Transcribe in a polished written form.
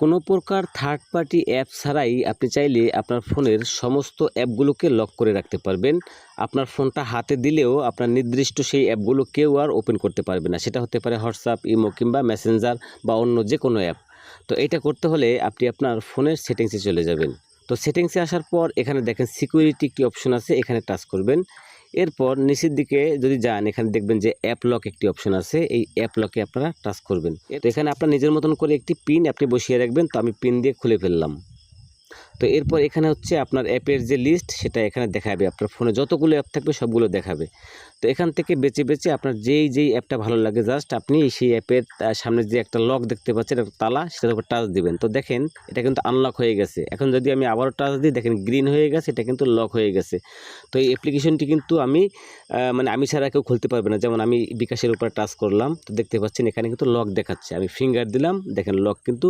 কোনো প্রকার third party app ছাড়াই আপনি চাইলে আপনার ফোনের সমস্ত অ্যাপগুলোকে লক করে রাখতে পারবেন। আপনার ফোনটা হাতে দিলেও আপনার নির্দিষ্ট সেই অ্যাপগুলো কেউ আর ওপেন করতে পারবে না। সেটা হতে পারে হোয়াটসঅ্যাপ, ইমো কিংবা মেসেঞ্জার বা অন্য যে কোনো অ্যাপ। তো এটা করতে হলে আপনি আপনার ফোনের সেটিংসে চলে যাবেন। তো সেটিংসে আসার পর এখানে দেখেন সিকিউরিটি একটি অপশন আছে, এখানে টাচ করবেন। এরপর নিচের দিকে যদি যান, এখানে দেখবেন যে অ্যাপ লক একটি অপশন আছে, এই অ্যাপ লকে আপনারা টাচ করবেন। তো এখানে আপনার নিজের মতন করে একটি পিন আপনি বসিয়ে রাখবেন। তো আমি পিন দিয়ে খুলে ফেললাম। তো এরপর এখানে হচ্ছে আপনার অ্যাপের যে লিস্ট সেটা এখানে দেখাবে, আপনার ফোনে যতগুলো অ্যাপ থাকবে সবগুলো দেখাবে। তো এখান থেকে বেছে বেছে আপনার যেই অ্যাপটা ভালো লাগে জাস্ট আপনি সেই অ্যাপের সামনে যে একটা লক দেখতে পাচ্ছেন, একটা তালা, সেটার উপর টাচ দিবেন। তো দেখেন এটা কিন্তু আনলক হয়ে গেছে। এখন যদি আমি আবারও টাচ দিই, দেখেন গ্রিন হয়ে গেছে, এটা কিন্তু লক হয়ে গেছে। তো এই অ্যাপ্লিকেশনটি কিন্তু আমি ছাড়া কেউ খুলতে পারবে না। যেমন আমি বিকাশের উপর টাচ করলাম, তো দেখতে পাচ্ছেন এখানে কিন্তু লক দেখাচ্ছে। আমি ফিঙ্গার দিলাম, দেখেন লক কিন্তু